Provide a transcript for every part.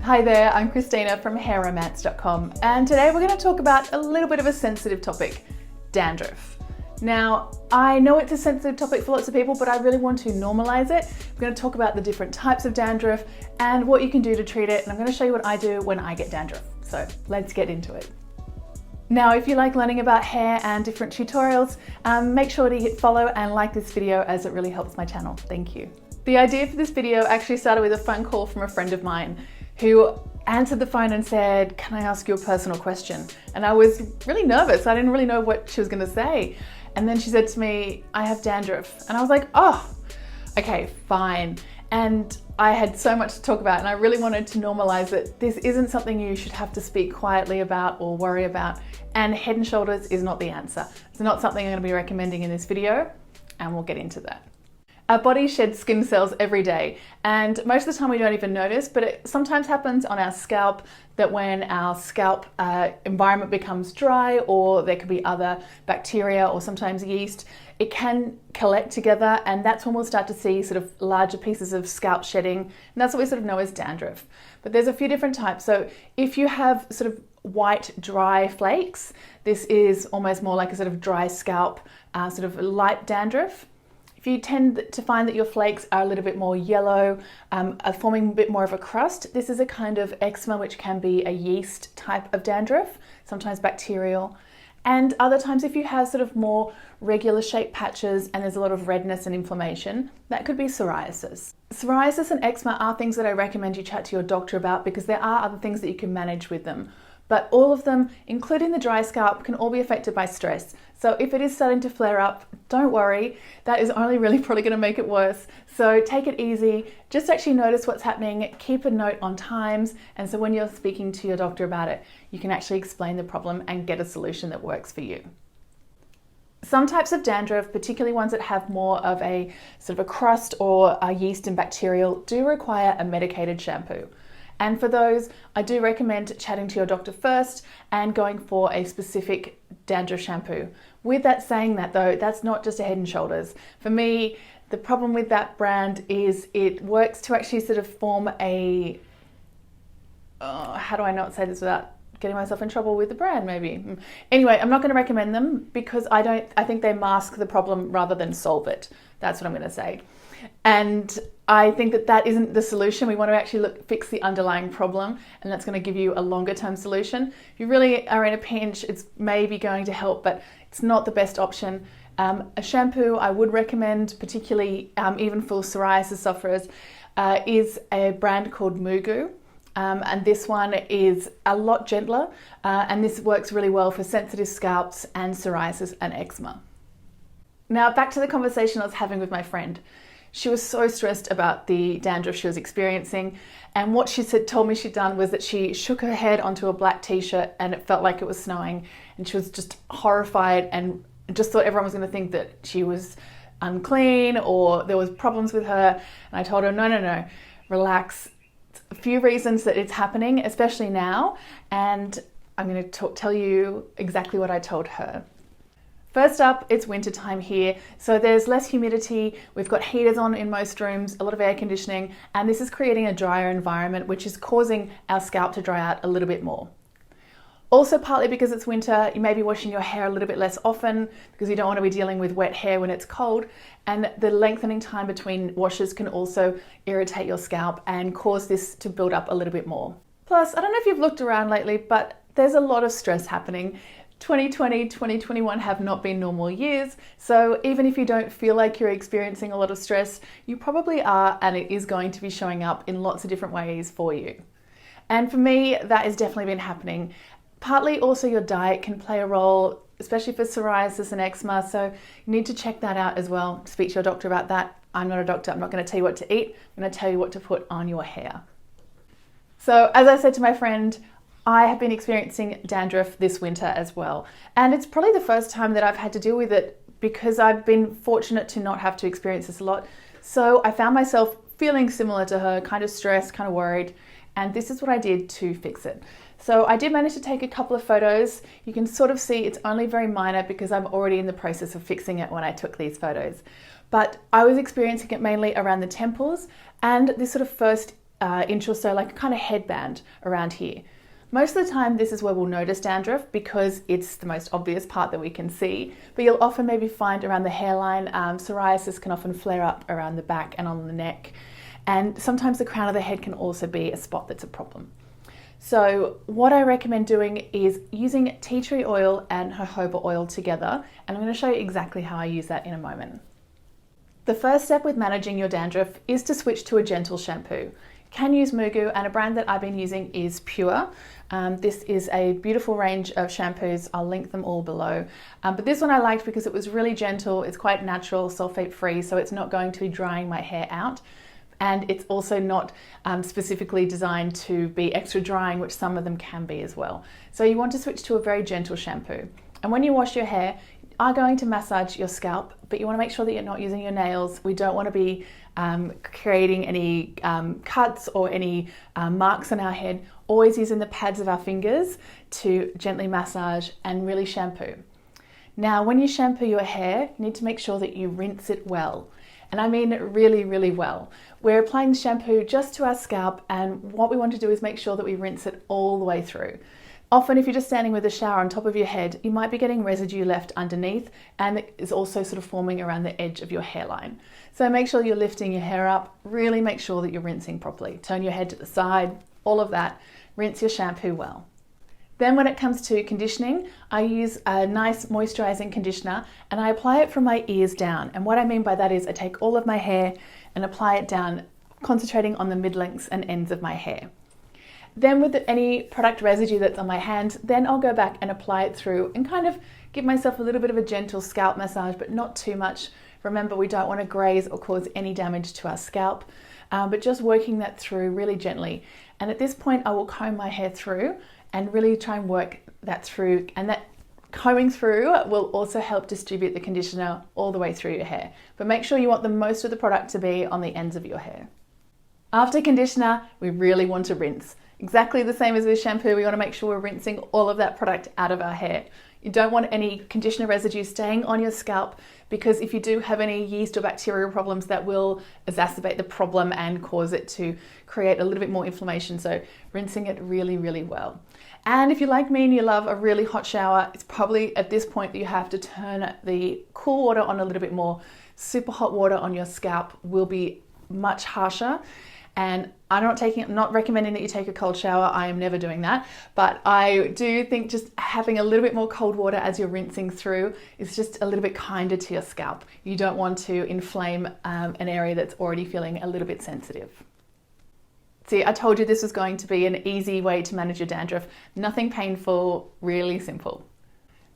Hi there, I'm Christina from hairromance.com, and today we're going to talk about a little bit of a sensitive topic, dandruff. Now, I know it's a sensitive topic for lots of people, but I really want to normalize it. We're going to talk about the different types of dandruff and what you can do to treat it, and I'm going to show you what I do when I get dandruff. So let's get into it. Now, if you like learning about hair and different tutorials, make sure to hit follow and like this video as it really helps my channel. Thank you. The idea for this video actually started with a phone call from a friend of mine who answered the phone and said, "Can I ask you a personal question?" And I was really nervous. I didn't really know what she was going to say. And then she said to me, "I have dandruff." And I was like, oh, okay, fine. And I had so much to talk about, and I really wanted to normalize that this isn't something you should have to speak quietly about or worry about. And Head and Shoulders is not the answer. It's not something I'm going to be recommending in this video, and we'll get into that. Our body sheds skin cells every day, and most of the time we don't even notice, but it sometimes happens on our scalp that when our scalp environment becomes dry, or there could be other bacteria or sometimes yeast, it can collect together, and that's when we'll start to see sort of larger pieces of scalp shedding, and that's what we sort of know as dandruff. But there's a few different types. So if you have sort of white dry flakes, this is almost more like a sort of dry scalp, sort of light dandruff. If you tend to find that your flakes are a little bit more yellow, are forming a bit more of a crust, this is a kind of eczema, which can be a yeast type of dandruff, sometimes bacterial. And other times, if you have sort of more regular shaped patches and there's a lot of redness and inflammation, that could be psoriasis. Psoriasis and eczema are things that I recommend you chat to your doctor about, because there are other things that you can manage with them. But all of them, including the dry scalp, can all be affected by stress. So if it is starting to flare up, don't worry, that is only really probably going to make it worse. So take it easy, just actually notice what's happening, keep a note on times, and so when you're speaking to your doctor about it, you can actually explain the problem and get a solution that works for you. Some types of dandruff, particularly ones that have more of a sort of a crust or a yeast and bacterial, do require a medicated shampoo. And for those, I do recommend chatting to your doctor first and going for a specific dandruff shampoo. With that saying that though, that's not just a Head and Shoulders. For me, the problem with that brand is it works to actually sort of form a, how do I not say this without getting myself in trouble with the brand maybe? Anyway, I'm not going to recommend them because I think they mask the problem rather than solve it. That's what I'm going to say. And I think that that isn't the solution. We want to actually fix the underlying problem, and that's going to give you a longer term solution. If you really are in a pinch, it's maybe going to help, but it's not the best option. A shampoo I would recommend, particularly even for psoriasis sufferers, is a brand called MooGoo. And this one is a lot gentler, and this works really well for sensitive scalps and psoriasis and eczema. Now back to the conversation I was having with my friend. She was so stressed about the dandruff she was experiencing, and what she told me she'd done was that she shook her head onto a black t-shirt and it felt like it was snowing, and she was just horrified and just thought everyone was going to think that she was unclean or there was problems with her. And I told her, no, relax. A few reasons that it's happening, especially now, and I'm going to tell you exactly what I told her. First up, it's winter time here, so there's less humidity, we've got heaters on in most rooms, a lot of air conditioning, and this is creating a drier environment, which is causing our scalp to dry out a little bit more. Also, partly because it's winter, you may be washing your hair a little bit less often because you don't want to be dealing with wet hair when it's cold, and the lengthening time between washes can also irritate your scalp and cause this to build up a little bit more. Plus, I don't know if you've looked around lately, but there's a lot of stress happening. 2020, 2021 have not been normal years, so even if you don't feel like you're experiencing a lot of stress, you probably are, and it is going to be showing up in lots of different ways for you. And for me, that has definitely been happening. Partly also your diet can play a role, especially for psoriasis and eczema, so you need to check that out as well. Speak to your doctor about that. I'm not a doctor, I'm not going to tell you what to eat, I'm going to tell you what to put on your hair. So as I said to my friend, I have been experiencing dandruff this winter as well, and it's probably the first time that I've had to deal with it because I've been fortunate to not have to experience this a lot. So I found myself feeling similar to her, kind of stressed, kind of worried, and this is what I did to fix it. So I did manage to take a couple of photos. You can sort of see it's only very minor because I'm already in the process of fixing it when I took these photos. But I was experiencing it mainly around the temples and this sort of first inch or so, like a kind of headband around here. Most of the time this is where we'll notice dandruff because it's the most obvious part that we can see, but you'll often maybe find around the hairline. Psoriasis can often flare up around the back and on the neck, and sometimes the crown of the head can also be a spot that's a problem. So what I recommend doing is using TeaTree oil and jojoba oil together, and I'm going to show you exactly how I use that in a moment. The first step with managing your dandruff is to switch to a gentle shampoo. You can use MooGoo, and a brand that I've been using is Pure. This is a beautiful range of shampoos. I'll link them all below. But this one I liked because it was really gentle, it's quite natural, sulfate free, so it's not going to be drying my hair out. And it's also not specifically designed to be extra drying, which some of them can be as well. So you want to switch to a very gentle shampoo. And when you wash your hair, you are going to massage your scalp, but you want to make sure that you're not using your nails. We don't want to be creating any cuts or any marks on our head. Always using the pads of our fingers to gently massage and really shampoo. Now, when you shampoo your hair, you need to make sure that you rinse it well. And I mean really, really well. We're applying the shampoo just to our scalp, and what we want to do is make sure that we rinse it all the way through. Often if you're just standing with a shower on top of your head, you might be getting residue left underneath, and it is also sort of forming around the edge of your hairline. So make sure you're lifting your hair up, really make sure that you're rinsing properly. Turn your head to the side, all of that. Rinse your shampoo well. Then when it comes to conditioning, I use a nice moisturizing conditioner and I apply it from my ears down. And what I mean by that is I take all of my hair and apply it down, concentrating on the mid-lengths and ends of my hair. Then with any product residue that's on my hands, then I'll go back and apply it through and kind of give myself a little bit of a gentle scalp massage, but not too much. Remember, we don't want to graze or cause any damage to our scalp, but just working that through really gently. And at this point, I will comb my hair through and really try and work that through, and that combing through will also help distribute the conditioner all the way through your hair. But make sure you want the most of the product to be on the ends of your hair. After conditioner, we really want to rinse. Exactly the same as with shampoo, we want to make sure we're rinsing all of that product out of our hair. You don't want any conditioner residue staying on your scalp, because if you do have any yeast or bacterial problems, that will exacerbate the problem and cause it to create a little bit more inflammation. So rinsing it really, really well. And if you're like me and you love a really hot shower, it's probably at this point that you have to turn the cool water on a little bit more. Super hot water on your scalp will be much harsher. And I'm not recommending that you take a cold shower. I am never doing that. But I do think just having a little bit more cold water as you're rinsing through is just a little bit kinder to your scalp. You don't want to inflame an area that's already feeling a little bit sensitive. See, I told you this was going to be an easy way to manage your dandruff. Nothing painful, really simple.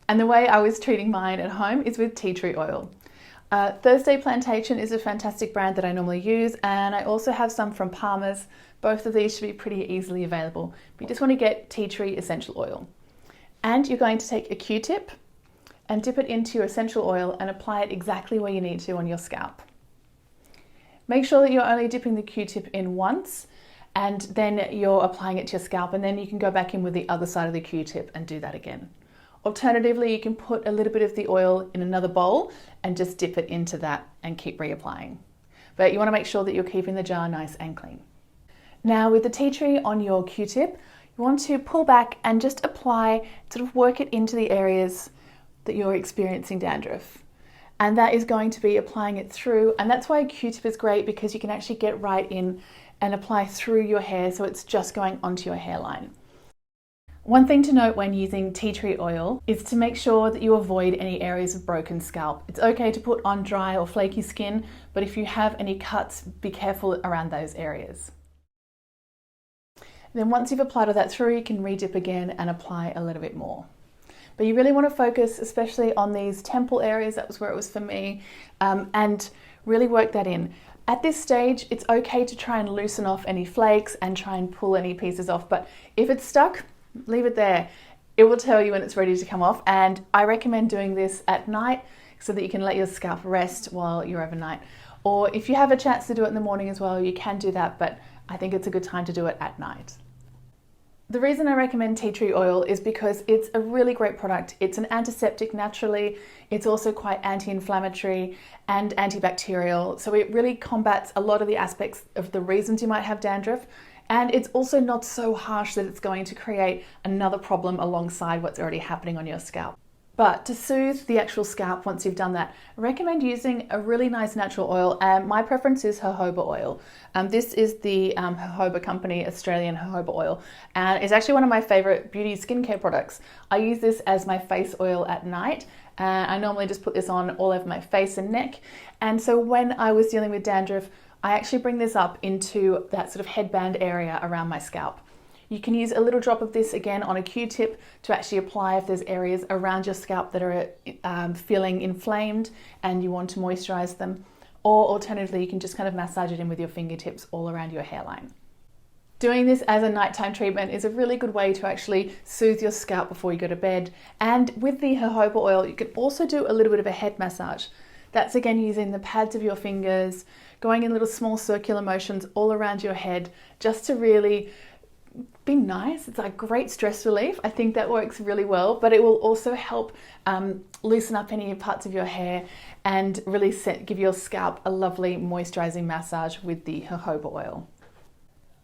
And the way I was treating mine at home is with TeaTree oil. Thursday Plantation is a fantastic brand that I normally use, and I also have some from Palmer's. Both of these should be pretty easily available. But you just want to get TeaTree essential oil. And you're going to take a Q-tip and dip it into your essential oil and apply it exactly where you need to on your scalp. Make sure that you're only dipping the Q-tip in once, and then you're applying it to your scalp, and then you can go back in with the other side of the Q-tip and do that again. Alternatively, you can put a little bit of the oil in another bowl and just dip it into that and keep reapplying. But you want to make sure that you're keeping the jar nice and clean. Now with the tea tree on your Q-tip, you want to pull back and just apply, sort of work it into the areas that you're experiencing dandruff. And that is going to be applying it through, and that's why a Q-tip is great, because you can actually get right in and apply through your hair, so it's just going onto your hairline. One thing to note when using tea tree oil is to make sure that you avoid any areas of broken scalp. It's okay to put on dry or flaky skin, but if you have any cuts, be careful around those areas. Then once you've applied all that through, you can re-dip again and apply a little bit more. But you really want to focus especially on these temple areas. That was where it was for me, and really work that in. At this stage, it's okay to try and loosen off any flakes and try and pull any pieces off, but if it's stuck, leave it there. It will tell you when it's ready to come off, and I recommend doing this at night so that you can let your scalp rest while you're overnight. Or if you have a chance to do it in the morning as well, you can do that, but I think it's a good time to do it at night. The reason I recommend TeaTree Oil is because it's a really great product. It's an antiseptic naturally, it's also quite anti-inflammatory and antibacterial, so it really combats a lot of the aspects of the reasons you might have dandruff, and it's also not so harsh that it's going to create another problem alongside what's already happening on your scalp. But to soothe the actual scalp once you've done that, I recommend using a really nice natural oil, and my preference is jojoba oil. This is the jojoba company, Australian jojoba oil, and it's actually one of my favorite beauty skincare products. I use this as my face oil at night. I normally just put this on all over my face and neck, and so when I was dealing with dandruff, I actually bring this up into that sort of headband area around my scalp. You can use a little drop of this again on a Q-tip to actually apply if there's areas around your scalp that are feeling inflamed and you want to moisturize them. Or alternatively, you can just kind of massage it in with your fingertips all around your hairline. Doing this as a nighttime treatment is a really good way to actually soothe your scalp before you go to bed. And with the jojoba oil, you can also do a little bit of a head massage. That's again using the pads of your fingers, going in little small circular motions all around your head, just to really be nice. It's like great stress relief. I think that works really well, but it will also help loosen up any parts of your hair and really give your scalp a lovely moisturizing massage with the jojoba oil.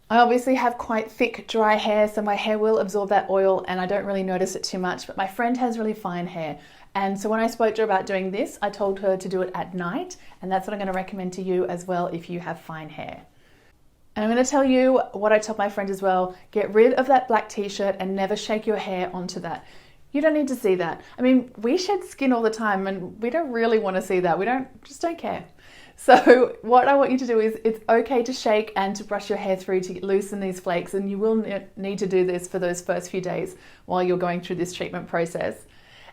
I obviously have quite thick, dry hair, so my hair will absorb that oil and I don't really notice it too much, but my friend has really fine hair. And so when I spoke to her about doing this, I told her to do it at night, and that's what I'm going to recommend to you as well if you have fine hair. And I'm going to tell you what I told my friend as well: get rid of that black t-shirt and never shake your hair onto that. You don't need to see that. I mean, we shed skin all the time and we don't really want to see that. We just don't care. So what I want you to do is, it's okay to shake and to brush your hair through to loosen these flakes, and you will need to do this for those first few days while you're going through this treatment process.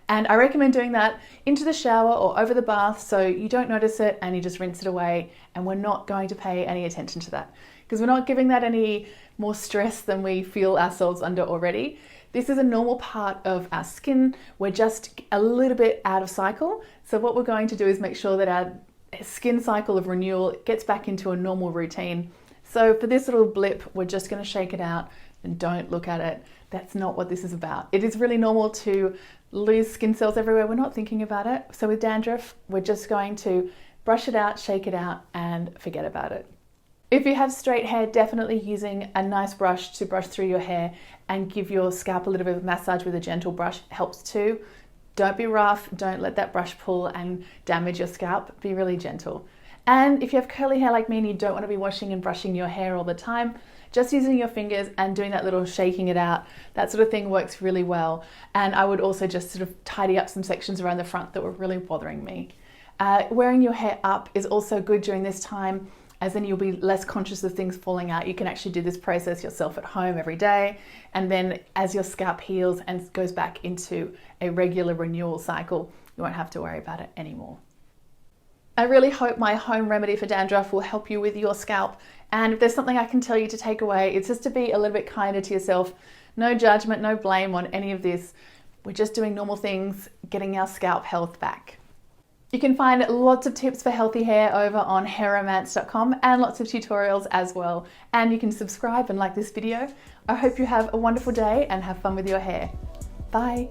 And I recommend doing that into the shower or over the bath so you don't notice it and you just rinse it away, and we're not going to pay any attention to that because we're not giving that any more stress than we feel ourselves under already. This is a normal part of our skin. We're just a little bit out of cycle. So what we're going to do is make sure that our skin cycle of renewal gets back into a normal routine. So for this little blip, we're just going to shake it out and don't look at it. That's not what this is about. It is really normal to lose skin cells everywhere. We're not thinking about it. So with dandruff, we're just going to brush it out, shake it out, and forget about it. If you have straight hair, definitely using a nice brush to brush through your hair and give your scalp a little bit of massage with a gentle brush helps too. Don't be rough, don't let that brush pull and damage your scalp. Be really gentle. And if you have curly hair like me and you don't want to be washing and brushing your hair all the time, just using your fingers and doing that little shaking it out, that sort of thing works really well. And I would also just sort of tidy up some sections around the front that were really bothering me. Wearing your hair up is also good during this time, as then you'll be less conscious of things falling out. You can actually do this process yourself at home every day. And then as your scalp heals and goes back into a regular renewal cycle, you won't have to worry about it anymore. I really hope my home remedy for dandruff will help you with your scalp. And if there's something I can tell you to take away, it's just to be a little bit kinder to yourself. No judgment, no blame on any of this. We're just doing normal things, getting our scalp health back. You can find lots of tips for healthy hair over on hairromance.com and lots of tutorials as well. And you can subscribe and like this video. I hope you have a wonderful day and have fun with your hair. Bye.